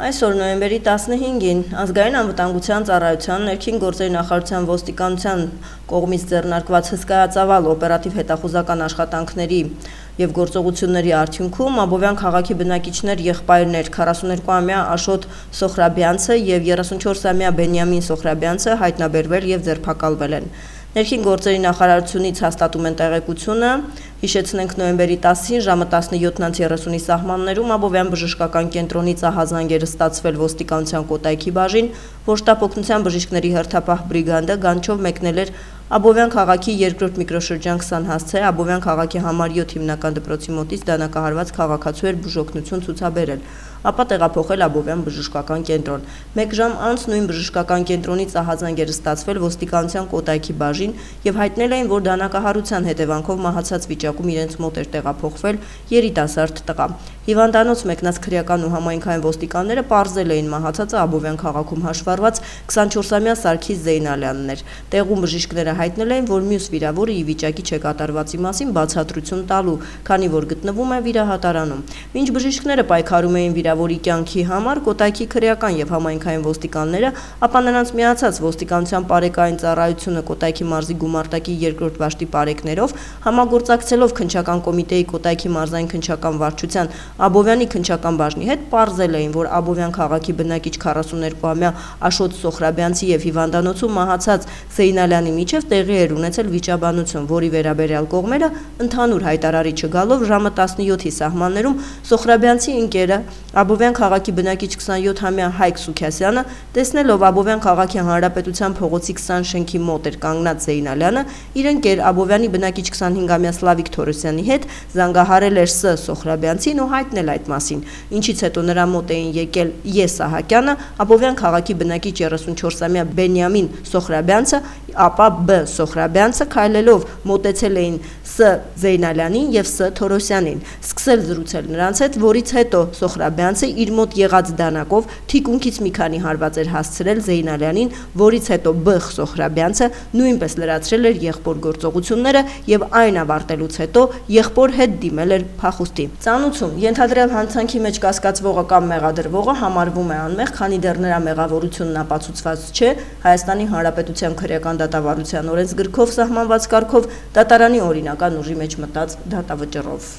Այսօր նոյեմբերի 15-ին ազգային անվտանգության ծառայության, ներքին գործերի նախարարության ոստիկանության կողմից ձեռնարկված հսկայածավալ օպերատիվ հետախուզական աշխատանքների և գործողությունների արդյունքում Աբովյան քաղաքի բնակիչներ եղբայրներ 42-ամյա Աշոտ Սոխրաբյանցը և 34-ամյա Բենյամին Սոխրաբյանցը հայտնաբերվել և ձերբակալվել են։ Ներքին գործերի նախարարությունից հաստատում են տեղեկությունը, հիշեցնենք նոյեմբերի 10-ին ժամը 17:30-ի սահմաններում Աբովյան բժշկական կենտրոնից ահազանգեր ստացվել ոստիկանության Կոտայքի բաժին, որ շտապ օգնության բժիշկների հերթապահ բրիգադը գանչով մեկնել էր Աբովյան քաղաքի 2-րդ միկրոշրջան 20 հասցե Աբովյան քաղաքի համար 7 հիմնական դպրոցի մոտից դանակահարված քաղաքացու էր բուժօգնություն ցուցաբերել, ապա տեղափոխել Աբովյան բժշկական կենտրոն։ 1 ժամ անց նույն բժշկական կենտրոնից ահազանգեր ստացվել ոստիկանության Կոտայքի բաժին և հայտնել էին, որ դանակահարության հետևանքով մահացած վիճակում իրենց մոտ էր տեղափոխվել երիտասարդ տղա։ Հիվանդանոց մեկնած քրեական ու համայնքային ոստիկանները պարզել էին մահացածը Աբովյան քաղաքում հաշվառված 24-ամյա Սարգիս Զեյնալյանն էր։ Տեղում բժիշկները հայտնել էին, որ մյուս վիրավորը ի վիճակի չէ կատարվածի մասին բացատրություն տալու, քանի որ գտնվում է վիրահատարանում։ Մինչ բժիշկները պայքարում էին վիրավորի կյանքի համար, Կոտայքի քրեական և համայնքային ոստիկանները, ապա նրանց միացած ոստիկանության պարեկային ծառայությունը Կոտայքի մարզի գումարտակի 2-րդ դաշտի պարեկներով, համագործակցելով քննչական կոմիտեի Կոտայքի մարզային քննչական վարչության Աբովյանի քննչական բաժնի հետ պարզել էին, որ Աբովյան քաղաքի բնակիչ 42-ամյա Աշոտ Սոխրաբյանցի և հիվանդանոցում մահացած Զեյնալյանի միջև տեղի էր ունեցել վիճաբանություն, որի վերաբերյալ կողմերը ընդհանուր հայտարարի չգալով ժամը 17-ի սահմաններում Սոխրաբյանցի ընկերը Աբովյան քաղաքի բնակիչ 27-ամյա Հայկ Սուքասյանը, տեսնելով Աբովյան քաղաքի Հանրապետության փողոցի 20 շենքի մոտ էր կանգնած Զեյնալյանը, իր ընկեր Աբովյանի բնակիչ 25-ամյա Սլավիկ Թորոսյանի հետ զանգահարել էր Ս. Սոխրաբյանցին ու հայտնել այդ մասին, ինչից հետո նրա մոտ էին եկել Ե. Սահակյանը, Աբովյան քաղաքի բնակիչ 34-ամյա Բենյամին Սոխրաբյանցը, ապա Բ. Սոխրաբյանցը քայլելով մոտեցել էին Ս. Զեյնալյանին և Ս. Թորոսյանին, սկսել զրուցել նրանց հետ, որից հետո Սոխրաբյանցը իր մոտ եղած դանակով թիկունքից մի քանի հարված էր հասցրել Զեյնալյանին, որից հետո Բ. Սոխրաբյանցը նույնպես լրացրել էր եղբոր գործողությունները և այն ավարտելուց հետո եղբոր հետ դիմել էր փախուստի։ Ծանուցում ենթադրյալ հանցանքի մեջ կասկածվողը կամ մեղադրվողը համարվում է անմեղ, քանի դեռ նրա մեղավորությունն ապացուցված չէ Հայաստանի Հանրապետության քրեական դատավարության օրենսգրքով սահմանված կարգով դատարանի օրինական ուժի մեջ մտած դատավճռով։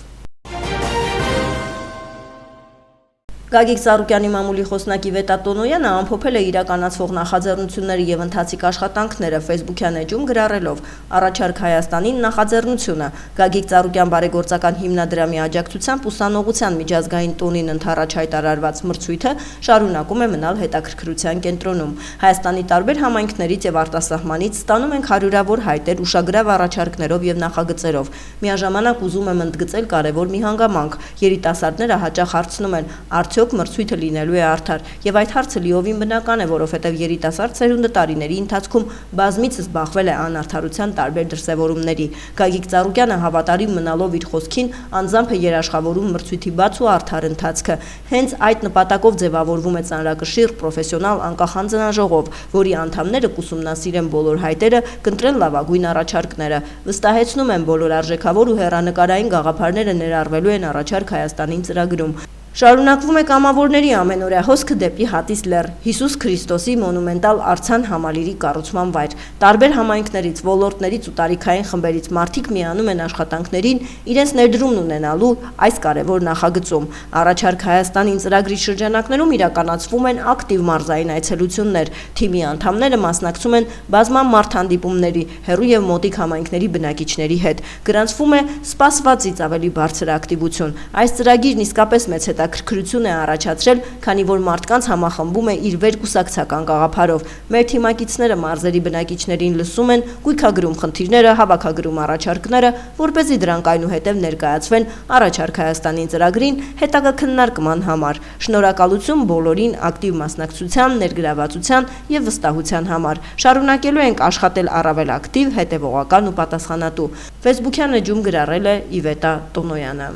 Գագիկ Ծառուկյանի մամուլի խոսնակի Վետա Տոնոյանը ամփոփել է իրականացվող նախաձեռնությունները և ընթացիկ աշխատանքները Facebook-յան էջում գրառելով «Առաջարկ Հայաստանին» նախաձեռնությունը Գագիկ Ծառուկյան բարեգործական հիմնադրամի աջակցությամբ ուսանողության միջազգային տոնին ընդառաջ հայտարարված մրցույթը շարունակում է մնալ հետաքրքրության կենտրոնում։ Հայաստանի տարբեր համայնքներից և արտասահմանից ստանում ենք հարյուրավոր հայտեր ուշագրավ առաջարկներով և նախագծերով։ Միաժամանակ ուզում եմ ընդգծել կարևոր մի հանգամանք։ Երիտասարդները հաճախ հարցնում են՝ արդյոք մրցույթը լինելու է արդար, եւ այդ հարցը լիովին բնական է, որովհետեւ երիտասարդ սերունդը տարիների ընթացքում բազմիցս բախվել է անարդարության տարբեր դրսևորումների։ Գագիկ Ծառուկյանը հավատարիմ մնալով իր խոսքին անձամբ է երաշխավորում մրցույթի բաց ու արդար ընթացքը։ Հենց այդ նպատակով ձևավորվում է ծանրակշիռ, պրոֆեսիոնալ, անկախ հանձնաժողով, որի անդամները կուսումնասիրեն բոլոր հայտերը, կընտրեն լավագույն առաջարկները։ Վստահեցնում եմ, բոլոր արժեքավոր ու հեռանկարային գաղափարները ներառվելու են Առաջարկ Հայաստանին ծրագրում։ Շարունակվում է կամավորների ամենօրյա հոսքը դեպի Հատիս լեռ, Հիսուս Քրիստոսի մոնումենտալ արձան համալիրի կառուցման վայր։ Տարբեր համայնքներից, ոլորտներից ու տարիքային խմբերից մարդիկ միանում են աշխատանքներին իրենց ներդրումն ունենալու այս կարևոր նախագծում։ Առաջարկ Հայաստանին ծրագրի շրջանակներում իրականացվում են ակտիվ մարզային այցելություններ։ Թիմի անդամները մասնակցում են բազմամ մարդ-հանդիպումների, հեռու և մոտիկ համայնքների բնակիչների հետ։ Գրանցվում է սպասվածից ավելի բարձր ակտիվություն։ Այս ծրագիրն իսկապես մեծ հետաքրքրություն է առաջացրել, քանի որ մարդկանց համախմբում է իր վերկուսակցական գաղափարով։ Մեր թիմակիցները մարզերի բնակիչներին լսում են, գույքագրում խնդիրները, հավաքագրում առաջարկները, որպեսզի դրանք այնուհետև ներկայացվեն Առաջարկ Հայաստանին ծրագրին հետագա քննարկման համար։ Շնորհակալություն բոլորին ակտիվ մասնակցության, ներգրավվածության և վստահության համար։ Շարունակելու ենք աշխատել առավել ակտիվ, հետևողական ու պատասխանատու։ Facebook-յան էջում գրառել է Իվետա Տոնոյանը։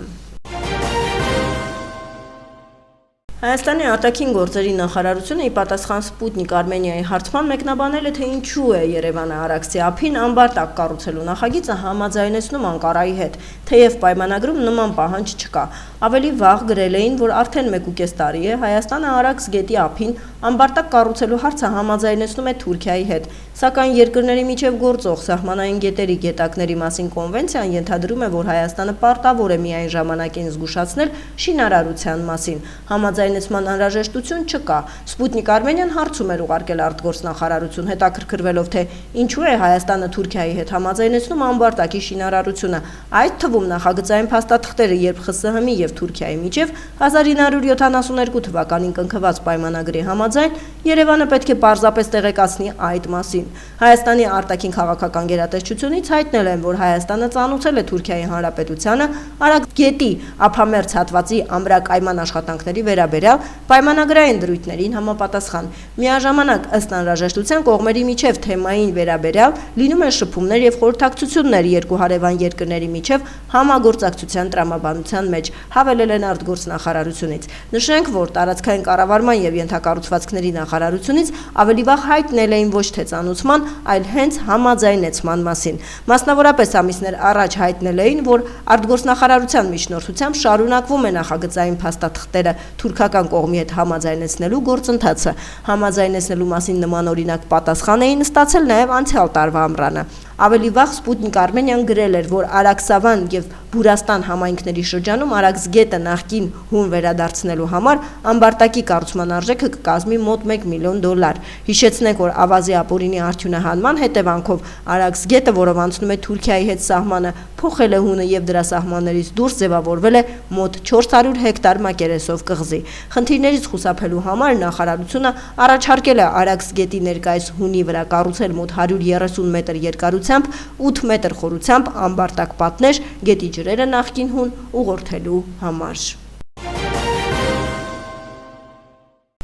Հայաստանի արտաքին գործերի նախարարությունը ի պատասխան Սպուտնիկ Արմենիայի հարցման մեկնաբանել է, թե ինչու է Երևանը Արաքսի ափին ամբարտակ կառուցելու նախագիծը համաձայնեցնում Անկարայի հետ, թեև պայմանագրում նման պահանջ չկա։ Ավելի վաղ գրել էին, որ արդեն 1.5 տարի է Հայաստանը Արաքս գետի ափին ամբարտակ կառուցելու հարցը համաձայնեցնում է Թուրքիայի հետ, սակայն երկրների միջև գործող սահմանային գետերի գետակների մասին կոնվենցիան ենթադրում է, որ Հայաստանը պարտավոր է միայն ժամանակին զգուշացնել շինարարության մասին։ Համաձայնեցման անհրաժեշտություն չկա։ Սպուտնիկ Արմենիան հարցում էր ուղարկել արտգործնախարարություն, հետաքրքրվելով, թե ինչու է Հայաստանը Թուրքիայի հետ համաձայնեցնում ամբարտակի շինարարությունը, այդ թվում նախագծային փաստաթղթերը, երբ ԽՍՀՄ-ի եւ Թուրքիայի միջև 1972 թվականին կնքված պայմանագրի համաձայն Երևանը պետք է պարզապես տեղեկացնի այդ մասին։ Հայաստանի արտաքին քաղաքական գերատեսչությունից հայտնել են, որ Հայաստանը ծանոթել է Թուրքիայի Հանրապետությանը Արաքս գետի ափամերձ հատվածի ամրակայման աշխատանքների վերաբերյալ պայմանագրային դրույթներին համապատասխան։ Միաժամանակ ըստ անհրաժեշտության կողմերի միջև թեմային վերաբերյալ լինում են շփումներ եւ խորհրդակցություններ երկու հարևան երկրների միջև համագործակցության տրամաբանության մեջ, հավելել են արտգործնախարարությունից։ Նշենք, որ տարածքային կառավարման եւ ենթակառուցվածքների նախարարությունից ավելի վաղ հայտնել էին ոչ թե ծանոթման, այլ հենց համաձայնեցման մասին։ Մասնավորապես ամիսներ առաջ հայտնել էին, որ արտգործնախարարության միջնորդությամբ շարունակվում է նախագծային փաստաթղթերը թուրքական կողմի հետ համաձայնեցնելու գործընթացը։ Համաձայնեցնելու մասին նմանօրինակ պատասխան էին ստացել նաև անցյալ տարվա ամռանը։ Ավելի վաղ Սպուտնիկ Արմենիան գրել էր, որ Արաքսավան եւ Բուրաստան համայնքների շրջանում Արաքս գետը նախկին հուն վերադարձնելու համար ամբարտակի կառուցման արժեքը կկազմի մոտ $1 միլիոն։ Հիշեցնենք, որ ավազի ապօրինի արդյունահանման հետևանքով Արաքս գետը, որով անցնում է Թուրքիայի հետ սահմանը, փոխել է հունը եւ դրա սահմաններից դուրս ձևավորվել է մոտ 400 հեկտար մակերեսով կղզի։ Խնդիրներից խուսափելու համար նախարարությունը առաջարկել է Արաքս գետի ներկայիս հունի վրա կառուցել մոտ 130 մետր երկարությամբ, 8 մետր խորությամբ ամբարտակ պատներ գետի ջրերը նախկին հուն ուղղորդելու համար։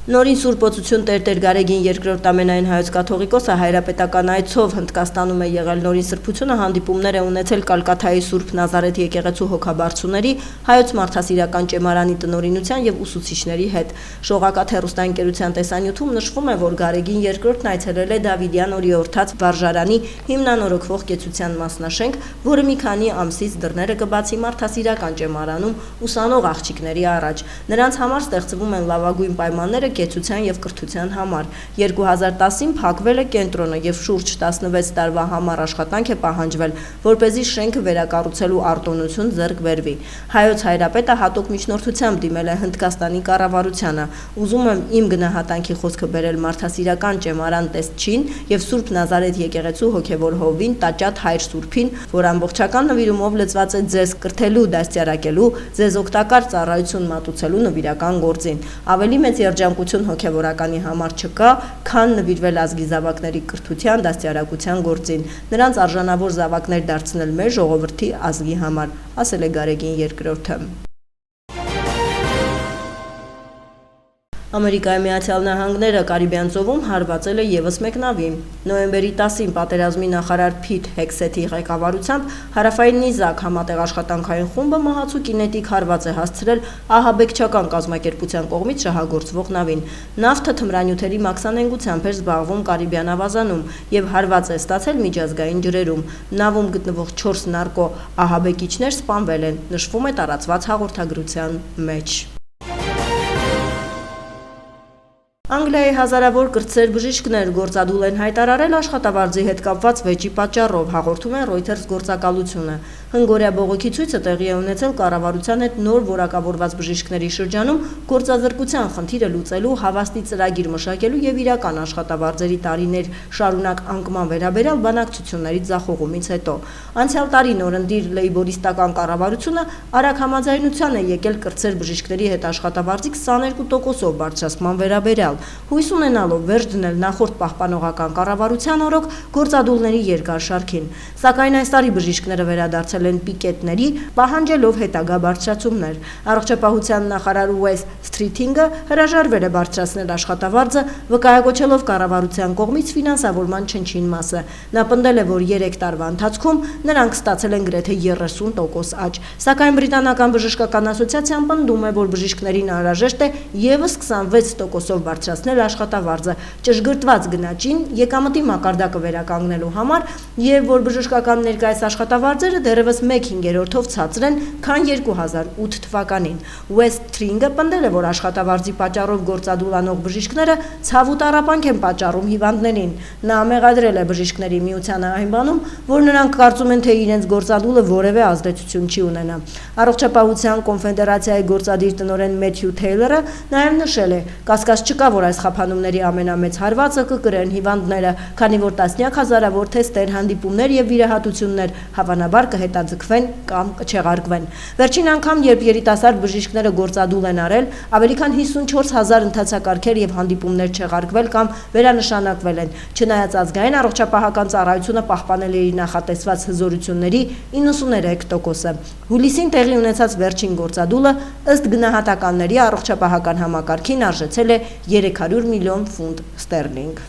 Նորին Սուրբոցություն Տեր Գարեգին երկրորդ ամենայն հայոց կաթողիկոսը հայրապետական այցով Հնդկաստանում է եղել։ Նորին սրբությունը հանդիպումներ է ունեցել Կալկաթայի Սուրբ Նազարեթ եկեղեցու հոգաբարձուների, հայոց մարդասիրական ճեմարանի տնօրինության եւ ուսուցիչների հետ։ Շողակաթ հեռուստաընկերության տեսանյութում նշվում է, որ Գարեգին երկրորդն այցելել է Դավիդյան օրիորդաց վարժարանի հիմնանորոգվող կեցության մասնաշենք, որը մի քանի ամսից դռները կբացի մարդասիրական ճեմարանում ուսանող աղջիկների առաջ։ Նրանց համար ստեղծվում են լավագույն պայմանները կեցության եւ կրթության համար։ 2010-ին փակվել է կենտրոնը եւ շուրջ 16 տարվա համար աշխատանք է պահանջվել, որպեսզի շենքը վերակառուցելու արտոնություն ձեռք բերվի։ Հայոց հայրապետը հատուկ միջնորդությամբ դիմել է Հնդկաստանի կառավարությանը։ Ուզում եմ իմ գնահատանքի խոսքը բերել մարդասիրական ճեմարան տեսչին եւ Սուրբ Նազարեթ եկեղեցու հոգեվոր հովին Տաճատ Հայր Սուրբին, որ ամբողջական նվիրումով լծված է ձեզ կրթելու, դաստիարակելու, ձեզ օգտակար ծառայություն մատուցելու նվիրական գործին։ Ավելի մեծ երջանկություն հոգևորականի համար չկա, քան նվիրվել ազգի զավակների կրթության, դաստիարակության գործին, նրանց արժանավոր զավակներ դարձնել մեր ժողովրդի ազգի համար, ասել է Գարեգին երկրորդը։ Ամերիկայի Միացյալ Նահանգները Կարիբյան ծովում հարվածել է եւս մեկ նավի։ Նոյեմբերի 10-ին պատերազմի նախարար Փիթ Հեքսեթի ղեկավարությամբ հարավային նիզակ համատեղ աշխատանքային խումբը մահացու կինետիկ հարված է հասցրել ահաբեկչական կազմակերպության կողմից շահագործվող նավին։ Նավթը թմրանյութերի մաքսանենգությամբ էր զբաղվում Կարիբյան ավազանում եւ հարված է ստացել միջազգային ջրերում։ Նավում գտնվող 4 նարկո ահաբեկիչներ սպանվել են, նշվում է տարածված հաղորդագրության մեջ։ Անգլիայի հազարավոր կրտսեր բժիշկներ գործադուլ են հայտարարել աշխատավարձի հետ կապված վեճի պատճառով, հաղորդում է Reuters գործակալությունը։ Հնգօրյա բողոքի ցույցը տեղի է ունեցել կառավարության հետ նոր որակավորված բժիշկների շրջանում գործազրկության խնդիրը լուծելու հավաստի ծրագիր մշակելու եւ իրական աշխատավարձերի տարիներ շարունակ անկման վերաբերյալ բանակցությունների ձախողումից հետո։ Անցյալ տարի նորընտիր լեյբորիստական կառավարությունը արագ համաձայնության է եկել կրտսեր բժիշկների հետ աշխատավարձի 22%-ով բարձրացման վերաբերյալ, հույս ունենալով վերջ դնել նախորդ պահպանողական կառավարության օրոք գործադուլների երկար շարքին։ Սակայն այս տարի բժիշկները վերադարձել մասնակցել են պիկետների, պահանջելով հետագա բարձրացումներ։ Առողջապահության նախարար Ուես Սթրիթինգը հրաժարվել է բարձրացնել աշխատավարձը, վկայակոչելով կառավարության կողմից ֆինանսավորման չնչին մասը։ Նա պնդել է, որ 3 տարվա ընթացքում նրանք ստացել են գրեթե 30% աճ, սակայն բրիտանական բժշկական ասոցիացիան պնդում է, որ բժիշկներին անհրաժեշտ է ևս 26%-ով բարձրացնել աշխատավարձը ճշգրտված գնաճին եկամտի մակարդակը վերականգնելու համար եւ որ բժշկական ներկայիս աշխատավարձերը դեռևս 1/5-ով ցածր են, քան 2008 թվականին։ West String-ը պնդել է, որ աշխատավարձի պատճառով գործադուլանող բժիշկները ցավ ու տառապանք են պատճառում հիվանդներին։ Նա մեղադրել է բժիշկների միությանը այն բանում, որ նրանք կարծում են, թե իրենց գործադուլը որևէ ազդեցություն չի ունենա։ Առողջապահության կոնֆեդերացիայի գործադիր տնօրեն Մեթյու Թեյլորը նաև նշել է. «Կասկած չկա, որ այս խափանումների ամենամեծ հարվածը կկրեն հիվանդները, քանի որ տասնյակ հազարավոր թեստեր, հանդիպումներ եւ վիրահատություններ հավանաբար կհետաձգվեն կամ կչեղարկվեն»։ Վերջին անգամ, երբ երիտասարդ բժիշկները գործադուլ են արել, ավելի քան 54,000 ընթացակարգեր եւ հանդիպումներ չեղարկվել կամ վերանշանակվել են։ Չնայած ազգային առողջապահական ծառայությունը պահպանել է իր նախատեսված հզորությունների 93%-ը։ Հուլիսին տեղի ունեցած վերջին գործադուլը ըստ գնահատականների առողջապահական համակարգին արժեցել է 300 միլիոն ֆունտ ստերլինգ։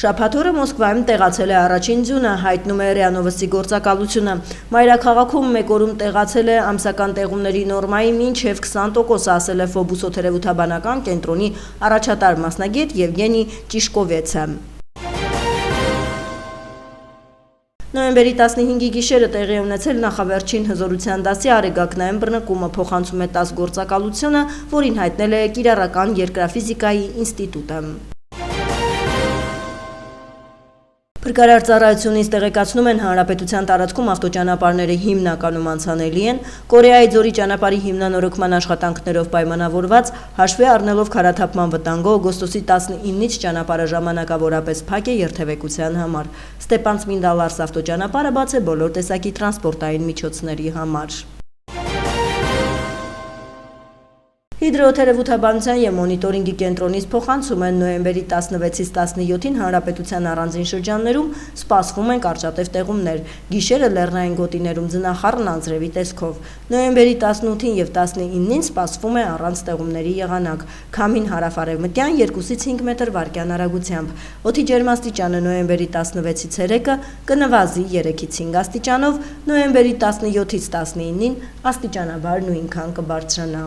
Շաբաթ օրը Մոսկվայում տեղացել է առաջին ձյունը, հայտնում է ՌԻԱ Նովոստի գործակալությունը։ Մայրաքաղաքում մեկ օրում տեղացել է ամսական տեղումների նորմայի մինչև 20%, ասել է Ֆոբուս օդերևութաբանական կենտրոնի առաջատար մասնագետ Եվգենի Ճիշկովեցը։ Նոյեմբերի 15-ի գիշերը տեղի ունեցել նախավերջին հզորության դասի արեգակնային բռնկումը, փոխանցում է ՏԱՍՍ գործակալությունը, որին հայտնել է Կիրառական երկրաֆիզիկայի ինստիտուտը։ Փրկարար ծառայությունից տեղեկացնում են, հանրապետության տարածքում ավտոճանապարհները հիմնականում անցանելի են, Կորեայի ձորի ճանապարհի հիմնանորոգման աշխատանքներով պայմանավորված, հաշվի առնելով քարաթափման վտանգը, օգոստոսի 19-ից ճանապարհը ժամանակավորապես փակ է երթևեկության համար։ Ստեփան-Ցմինդալարս ավտոճանապարհը բաց է բոլոր տեսակի տրանսպորտային միջոցների համար։ Հիդրոթերևութաբանության և մոնիտորինգի կենտրոնից փոխանցում են նոյեմբերի 16-ից 17-ին հանրապետության առանձին շրջաններում սպասվում են կարճատև տեղումներ, գիշերը լեռնային գոտիներում ձնախառն անձրևի տեսքով։ Նոյեմբերի 18-ին և 19-ին սպասվում է առանց տեղումների եղանակ, քամին հարավ-արևմտյան 2-ից 5 մետր վարկյան արագությամբ։ Օդի ջերմաստիճանը նոյեմբերի 16-ի ցերեկը կնվազի 3-ից 5 աստիճանով, նոյեմբերի 17-ից 19-ին աստիճանաբար նույնքան կբարձրանա։